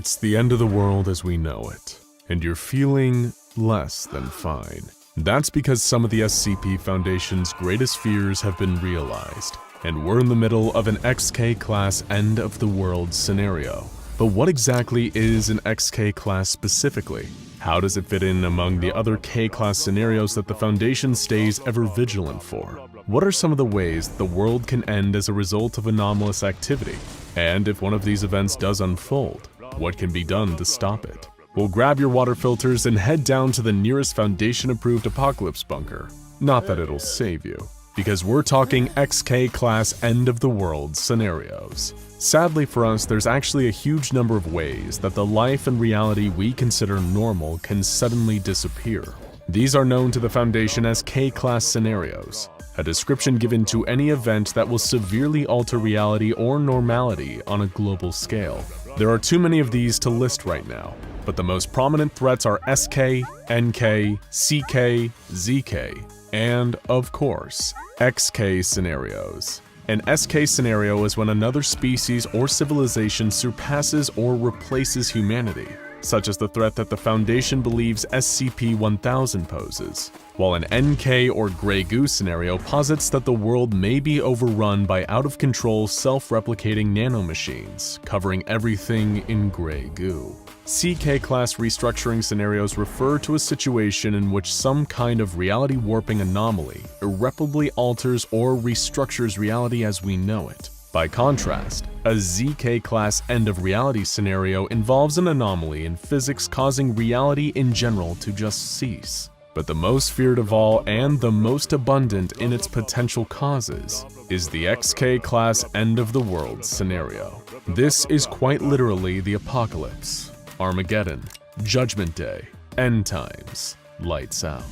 It's the end of the world as we know it, and you're feeling less than fine. That's because some of the SCP Foundation's greatest fears have been realized, and we're in the middle of an XK-class end-of-the-world scenario. But what exactly is an XK-class specifically? How does it fit in among the other K-class scenarios that the Foundation stays ever vigilant for? What are some of the ways the world can end as a result of anomalous activity? And if one of these events does unfold, what can be done to stop it? Well, grab your water filters and head down to the nearest Foundation-approved apocalypse bunker. Not that it'll save you, because we're talking XK-class end-of-the-world scenarios. Sadly for us, there's actually a huge number of ways that the life and reality we consider normal can suddenly disappear. These are known to the Foundation as K-class scenarios, a description given to any event that will severely alter reality or normality on a global scale. There are too many of these to list right now, but the most prominent threats are SK, NK, CK, ZK, and, of course, XK scenarios. An SK scenario is when another species or civilization surpasses or replaces humanity, such as the threat that the Foundation believes SCP-1000 poses, while an NK or Grey Goo scenario posits that the world may be overrun by out-of-control self-replicating nanomachines, covering everything in Grey Goo. CK-class restructuring scenarios refer to a situation in which some kind of reality warping anomaly irreparably alters or restructures reality as we know it. By contrast, a ZK-class end-of-reality scenario involves an anomaly in physics causing reality in general to just cease. But the most feared of all and the most abundant in its potential causes is the XK-class end-of-the-world scenario. This is quite literally the apocalypse. Armageddon, Judgment Day, End Times, Lights Out.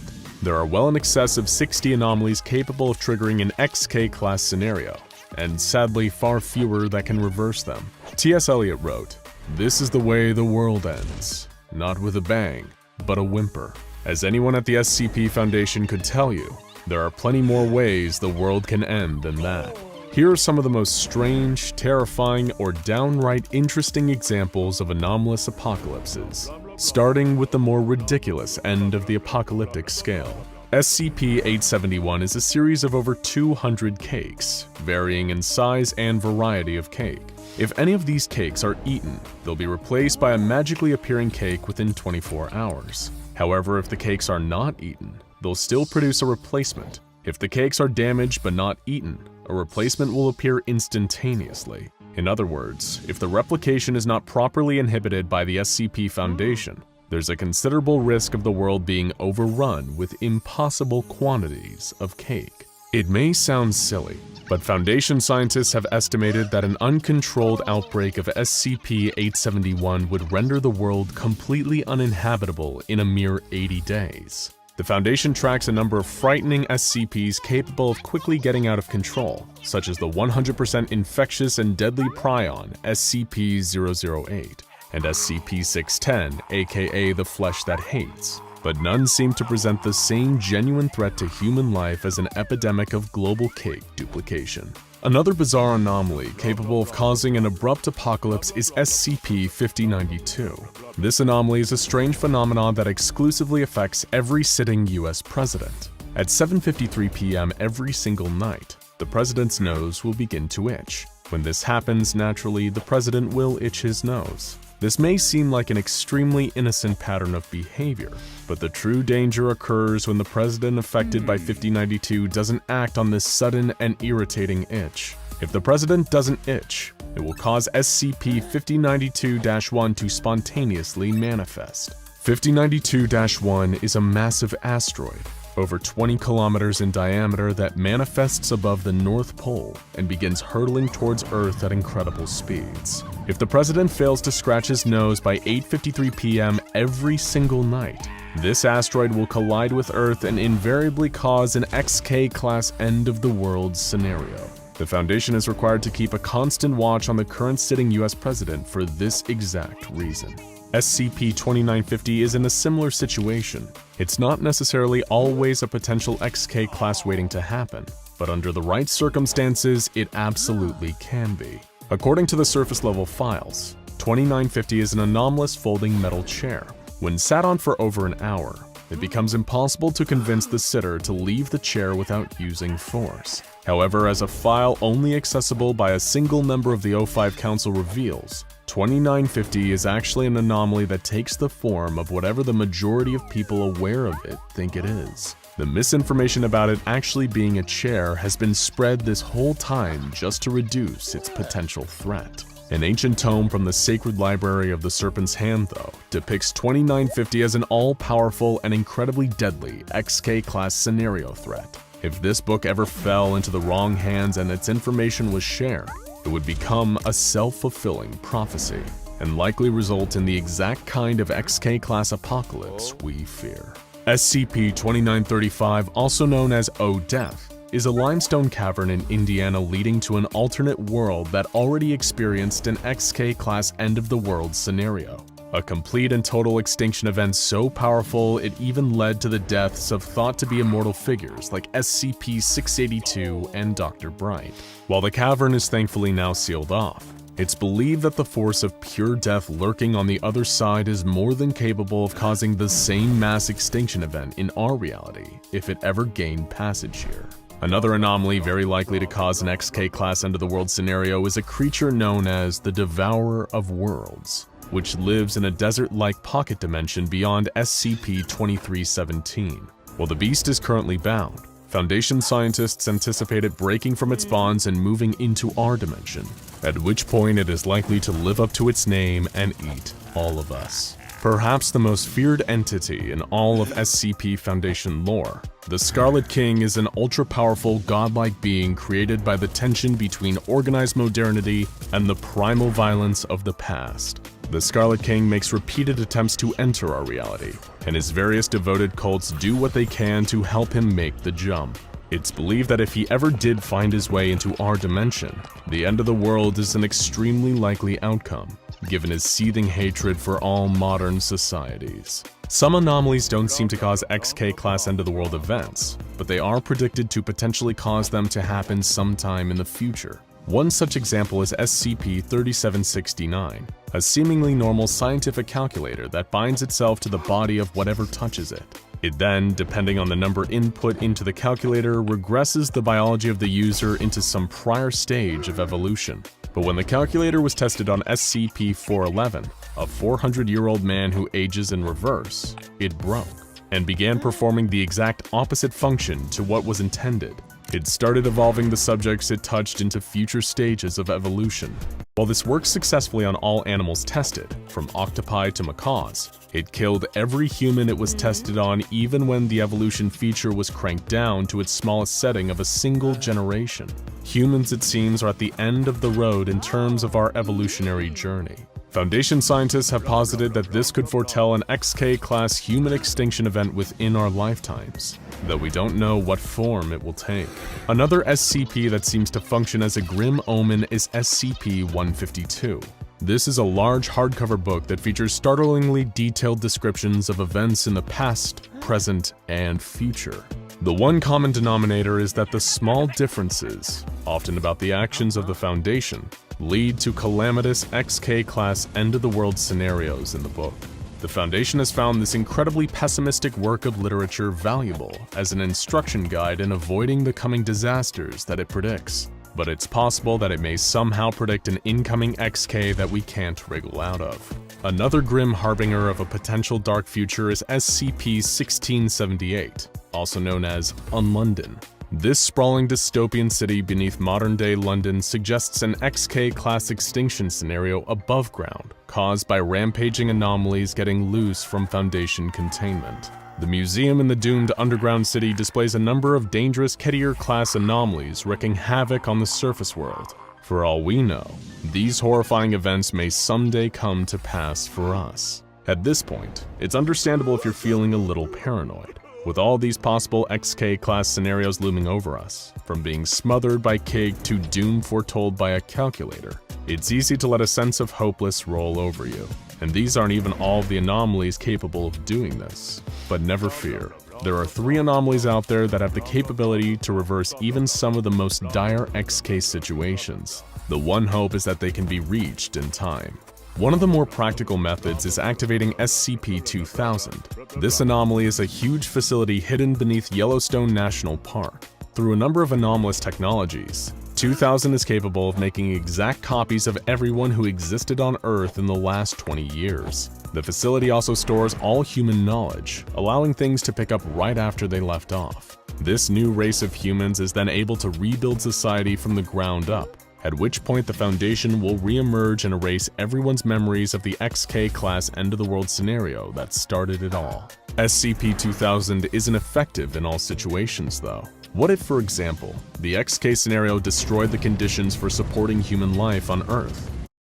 There are well in excess of 60 anomalies capable of triggering an XK-class scenario, and sadly far fewer that can reverse them. T.S. Eliot wrote, "This is the way the world ends, not with a bang, but a whimper." As anyone at the SCP Foundation could tell you, there are plenty more ways the world can end than that. Here are some of the most strange, terrifying, or downright interesting examples of anomalous apocalypses, starting with the more ridiculous end of the apocalyptic scale. SCP-871 is a series of over 200 cakes, varying in size and variety of cake. If any of these cakes are eaten, they'll be replaced by a magically appearing cake within 24 hours. However, if the cakes are not eaten, they'll still produce a replacement. If the cakes are damaged but not eaten, a replacement will appear instantaneously. In other words, if the replication is not properly inhibited by the SCP Foundation, there's a considerable risk of the world being overrun with impossible quantities of cake. It may sound silly, but Foundation scientists have estimated that an uncontrolled outbreak of SCP-871 would render the world completely uninhabitable in a mere 80 days. The Foundation tracks a number of frightening SCPs capable of quickly getting out of control, such as the 100% infectious and deadly prion SCP-008 and SCP-610, aka the Flesh That Hates, but none seem to present the same genuine threat to human life as an epidemic of global cake duplication. Another bizarre anomaly capable of causing an abrupt apocalypse is SCP-5092. This anomaly is a strange phenomenon that exclusively affects every sitting US president. At 7:53 p.m. every single night, the president's nose will begin to itch. When this happens, naturally, the president will itch his nose. This may seem like an extremely innocent pattern of behavior, but the true danger occurs when the president affected by 5092 doesn't act on this sudden and irritating itch. If the president doesn't itch, it will cause SCP-5092-1 to spontaneously manifest. 5092-1 is a massive asteroid, over 20 kilometers in diameter, that manifests above the North Pole and begins hurtling towards Earth at incredible speeds. If the president fails to scratch his nose by 8:53 p.m. every single night, this asteroid will collide with Earth and invariably cause an XK-class end-of-the-world scenario. The Foundation is required to keep a constant watch on the current sitting US president for this exact reason. SCP-2950 is in a similar situation. It's not necessarily always a potential XK class waiting to happen, but under the right circumstances, it absolutely can be. According to the surface level files, 2950 is an anomalous folding metal chair. When sat on for over an hour, it becomes impossible to convince the sitter to leave the chair without using force. However, as a file only accessible by a single member of the O5 Council reveals, 2950 is actually an anomaly that takes the form of whatever the majority of people aware of it think it is. The misinformation about it actually being a chair has been spread this whole time just to reduce its potential threat. An ancient tome from the Sacred Library of the Serpent's Hand, though, depicts 2950 as an all-powerful and incredibly deadly XK-class scenario threat. If this book ever fell into the wrong hands and its information was shared, it would become a self-fulfilling prophecy and likely result in the exact kind of XK-class apocalypse we fear. SCP-2935, also known as O-Death, is a limestone cavern in Indiana leading to an alternate world that already experienced an XK-class end-of-the-world scenario. A complete and total extinction event so powerful it even led to the deaths of thought-to-be immortal figures like SCP-682 and Dr. Bright. While the cavern is thankfully now sealed off, it's believed that the force of pure death lurking on the other side is more than capable of causing the same mass extinction event in our reality if it ever gained passage here. Another anomaly very likely to cause an XK-class end-of-the-world scenario is a creature known as the Devourer of Worlds, which lives in a desert-like pocket dimension beyond SCP-2317. While the beast is currently bound, Foundation scientists anticipate it breaking from its bonds and moving into our dimension, at which point it is likely to live up to its name and eat all of us. Perhaps the most feared entity in all of SCP Foundation lore, the Scarlet King is an ultra-powerful godlike being created by the tension between organized modernity and the primal violence of the past. The Scarlet King makes repeated attempts to enter our reality, and his various devoted cults do what they can to help him make the jump. It's believed that if he ever did find his way into our dimension, the end of the world is an extremely likely outcome, given his seething hatred for all modern societies. Some anomalies don't seem to cause XK-class end-of-the-world events, but they are predicted to potentially cause them to happen sometime in the future. One such example is SCP-3769, a seemingly normal scientific calculator that binds itself to the body of whatever touches it. It then, depending on the number input into the calculator, regresses the biology of the user into some prior stage of evolution. But when the calculator was tested on SCP-411, a 400-year-old man who ages in reverse, it broke and began performing the exact opposite function to what was intended. It started evolving the subjects it touched into future stages of evolution. While this worked successfully on all animals tested, from octopi to macaws, it killed every human it was tested on even when the evolution feature was cranked down to its smallest setting of a single generation. Humans, it seems, are at the end of the road in terms of our evolutionary journey. Foundation scientists have posited that this could foretell an XK-class human extinction event within our lifetimes, though we don't know what form it will take. Another SCP that seems to function as a grim omen is SCP-152. This is a large hardcover book that features startlingly detailed descriptions of events in the past, present, and future. The one common denominator is that the small differences, often about the actions of the Foundation, lead to calamitous XK-class end-of-the-world scenarios in the book. The Foundation has found this incredibly pessimistic work of literature valuable as an instruction guide in avoiding the coming disasters that it predicts, but it's possible that it may somehow predict an incoming XK that we can't wriggle out of. Another grim harbinger of a potential dark future is SCP-1678, also known as Unlondon. This sprawling dystopian city beneath modern-day London suggests an XK-class extinction scenario above ground, caused by rampaging anomalies getting loose from Foundation containment. The museum in the doomed underground city displays a number of dangerous Kettier-class anomalies wreaking havoc on the surface world. For all we know, these horrifying events may someday come to pass for us. At this point, it's understandable if you're feeling a little paranoid. With all these possible XK-class scenarios looming over us, from being smothered by cake to doom foretold by a calculator, it's easy to let a sense of hopeless roll over you. And these aren't even all of the anomalies capable of doing this. But never fear, there are 3 anomalies out there that have the capability to reverse even some of the most dire XK situations. The one hope is that they can be reached in time. One of the more practical methods is activating SCP-2000. This anomaly is a huge facility hidden beneath Yellowstone National Park. Through a number of anomalous technologies, 2000 is capable of making exact copies of everyone who existed on Earth in the last 20 years. The facility also stores all human knowledge, allowing things to pick up right after they left off. This new race of humans is then able to rebuild society from the ground up, at which point the Foundation will re-emerge and erase everyone's memories of the XK-class end-of-the-world scenario that started it all. SCP-2000 isn't effective in all situations, though. What if, for example, the XK scenario destroyed the conditions for supporting human life on Earth?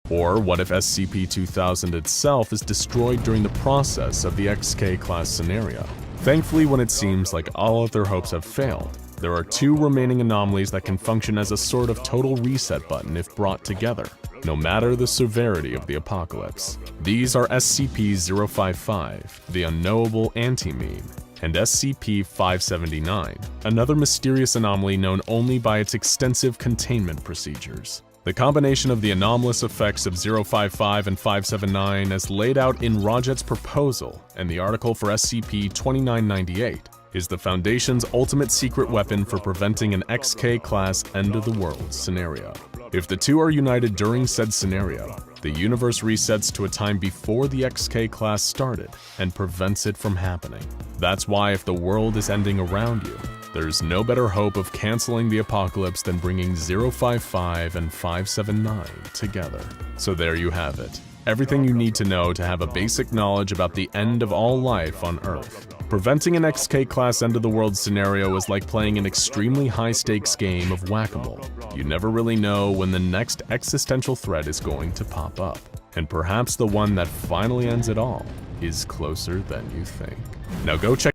Or what if SCP-2000 itself is destroyed during the process of the XK-class scenario? Thankfully, when it seems like all other hopes have failed, there are two remaining anomalies that can function as a sort of total reset button if brought together, no matter the severity of the apocalypse. These are SCP-055, the unknowable anti-meme, and SCP-579, another mysterious anomaly known only by its extensive containment procedures. The combination of the anomalous effects of 055 and 579 as laid out in Rajet's proposal and the article for SCP-2998 is the Foundation's ultimate secret weapon for preventing an XK-class end-of-the-world scenario. If the two are united during said scenario, the universe resets to a time before the XK-class started and prevents it from happening. That's why if the world is ending around you, there's no better hope of canceling the apocalypse than bringing 055 and 579 together. So there you have it. Everything you need to know to have a basic knowledge about the end of all life on Earth. Preventing an XK-class end-of-the-world scenario is like playing an extremely high-stakes game of whack-a-mole. You never really know when the next existential threat is going to pop up. And perhaps the one that finally ends it all is closer than you think. Now go check